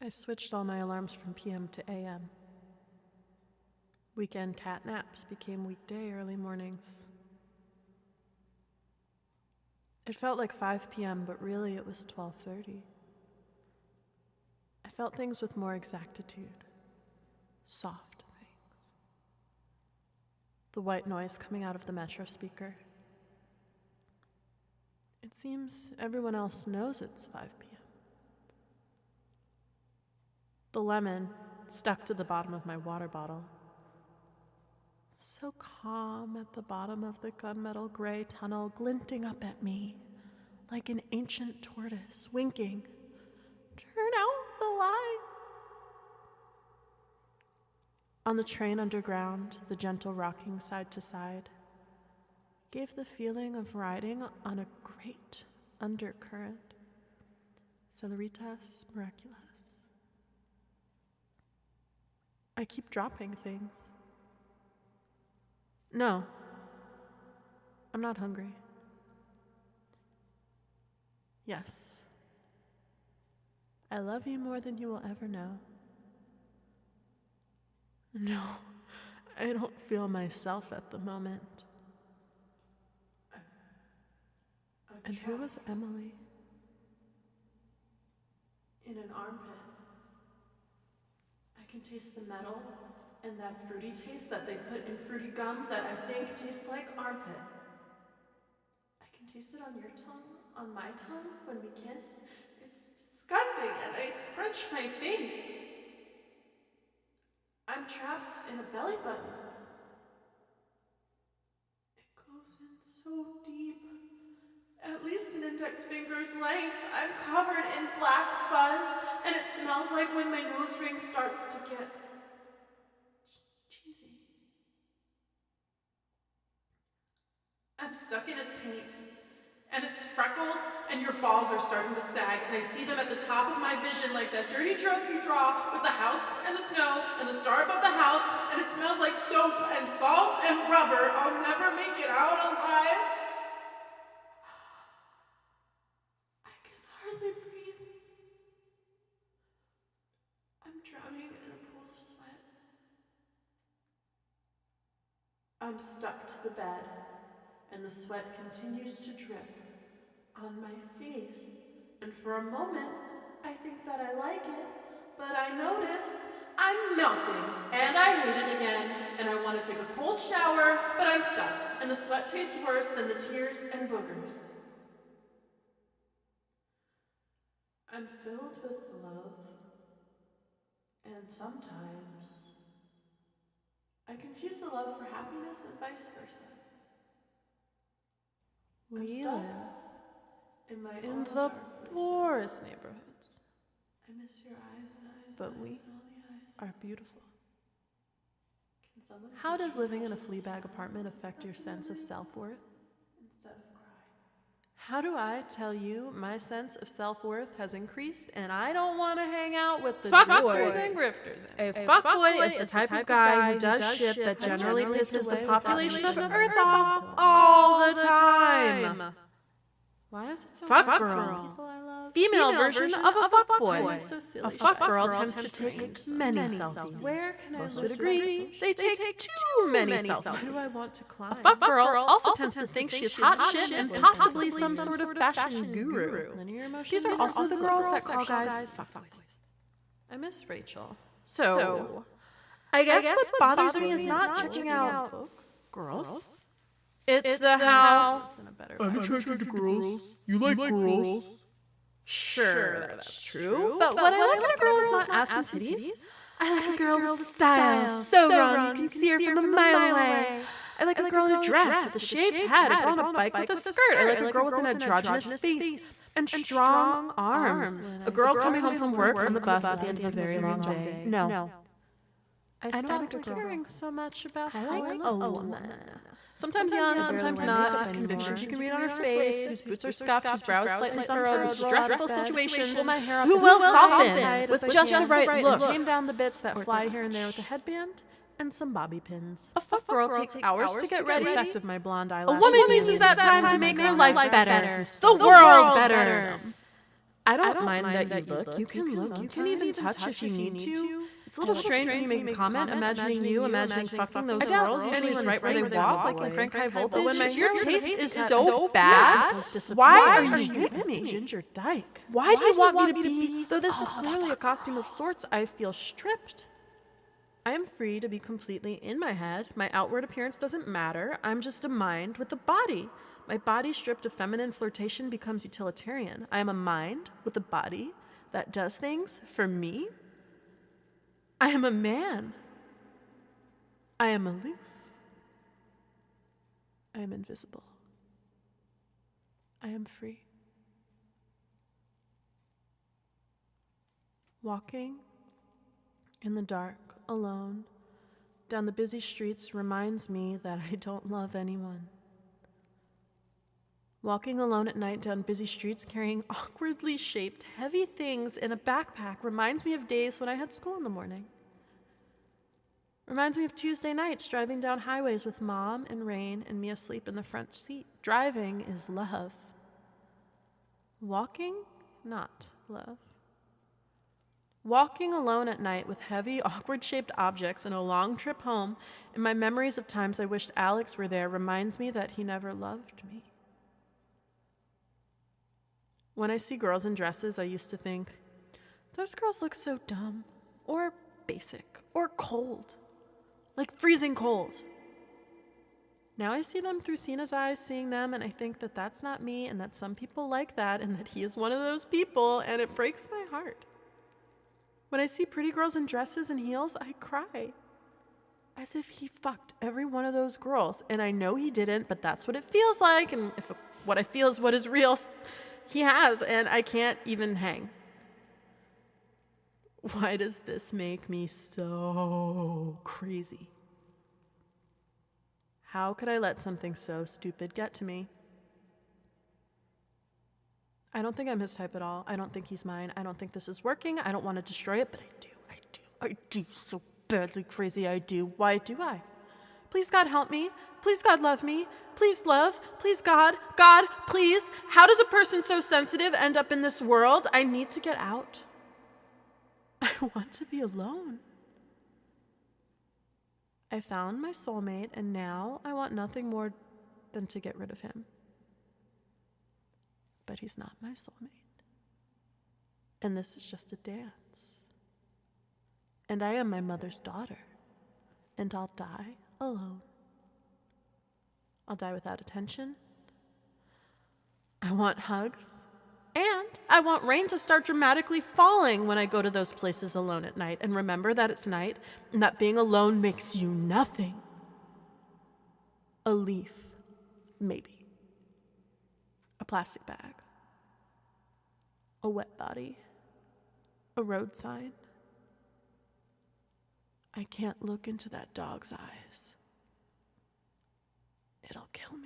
I switched all my alarms from PM to AM. Weekend cat naps became weekday early mornings. It felt like 5 p.m., but really it was 12:30. I felt things with more exactitude. Soft things. The white noise coming out of the metro speaker. It seems everyone else knows it's 5 p.m. The lemon stuck to the bottom of my water bottle. So calm at the bottom of the gunmetal gray tunnel, glinting up at me like an ancient tortoise, winking. Turn out the light. On the train underground, the gentle rocking side to side gave the feeling of riding on a great undercurrent. Celeritas miraculous. I keep dropping things. No, I'm not hungry. Yes, I love you more than you will ever know. No, I don't feel myself at the moment. And who was Emily? In an armpit. I can taste the metal and that fruity taste that they put in fruity gum that I think tastes like armpit. I can taste it on your tongue, on my tongue, when we kiss. It's disgusting, and I scrunch my face. I'm trapped in a belly button. It goes in so deep. At least an index finger's length. I'm covered in black fuzz, and it smells like when my nose ring starts to get cheesy. I'm stuck in a taint, and it's freckled, and your balls are starting to sag, and I see them at the top of my vision like that dirty joke you draw with the house and the snow and the star above the house, and it smells like soap and salt and rubber. I'll never make it out alive. I can hardly breathe. I'm drowning in a pool of sweat. I'm stuck to the bed, and the sweat continues to drip on my face. And for a moment, I think that I like it, but I notice I'm melting, and I hate it again, and I want to take a cold shower, but I'm stuck, and the sweat tastes worse than the tears and boogers. I'm filled with love, and sometimes I confuse the love for happiness and vice versa. We live in the poorest neighborhoods. I miss your eyes and eyes, but we are beautiful. How does living in a flea bag apartment affect your sense of self-worth? Instead of cry. How do I tell you my sense of self-worth has increased and I don't want to hang out with the fuckboys and grifters? A fuckboy is the type of guy who does shit that generally pisses the population of Earth off all the time. Why is it so fuck girl? Female version of a fuckboy. A fuckgirl tends to take many selfies. Where can I most would agree they take too many selfies. Why do I want to climb? A fuckgirl also tends to think she's hot shit and possibly some sort of fashion guru. These are also the girls that call guys fuckboys. I miss Rachel. So, I guess what bothers me is not checking out girls. It's the how I'm attracted to girls. You like girls. Sure, that's true. But what I like in a girl is not ass and titties. I like a girl with style. So wrong, you can see her from a mile away. I like a girl in a dress with a shaved head, a girl on a bike with a skirt. I like a girl with an androgynous face and strong arms. A girl coming home from work on the bus at the end of a very long day. No. I stopped caring so much about how I look. A woman. Sometimes young, sometimes not, whose convictions you can read on her face, whose boots are scuffed, whose brows slightly furrowed, whose stressful situations, who will soften with just the right look. Tame down the bits that fly here and there with a headband and some bobby pins. A fuck girl takes hours to get ready. The effect of my blonde eyelashes. A woman uses that time to make her life better, the world better. I don't mind that you look. You can look. You can even touch if you need to. It's a little strange when you make a comment imagining you imagining fucking those girls usually right where they walk, like in Crank High Voltage. But when my your taste is so bad, why are you with me? Ginger Dyke. Why do you want me to be? Though this is clearly a costume of sorts, I feel stripped. I am free to be completely in my head. My outward appearance doesn't matter. I'm just a mind with a body. My body stripped of feminine flirtation becomes utilitarian. I am a mind with a body that does things for me. I am a man. I am aloof. I am invisible. I am free. Walking in the dark, alone, down the busy streets reminds me that I don't love anyone. Walking alone at night down busy streets carrying awkwardly shaped heavy things in a backpack reminds me of days when I had school in the morning. Reminds me of Tuesday nights driving down highways with Mom and Rain and me asleep in the front seat. Driving is love. Walking, not love. Walking alone at night with heavy, awkward-shaped objects and a long trip home, and my memories of times I wished Alex were there reminds me that he never loved me. When I see girls in dresses, I used to think, those girls look so dumb, or basic, or cold, like freezing cold. Now I see them through Sina's eyes, seeing them, and I think that that's not me, and that some people like that, and that he is one of those people, and it breaks my heart. When I see pretty girls in dresses and heels, I cry. As if he fucked every one of those girls. And I know he didn't, but that's what it feels like. And if what I feel is what is real, he has. And I can't even hang. Why does this make me so crazy? How could I let something so stupid get to me? I don't think I'm his type at all. I don't think he's mine. I don't think this is working. I don't want to destroy it, but I do so badly crazy. I do. Why do I? Please, God, help me. Please, God, love me. Please, love. Please, God. God, please. How does a person so sensitive end up in this world? I need to get out. I want to be alone. I found my soulmate, and now I want nothing more than to get rid of him. But he's not my soulmate. And this is just a dance. And I am my mother's daughter. And I'll die alone. I'll die without attention. I want hugs. And I want rain to start dramatically falling when I go to those places alone at night. And remember that it's night and that being alone makes you nothing. A leaf, maybe. A plastic bag, a wet body, a road sign. I can't look into that dog's eyes. It'll kill me.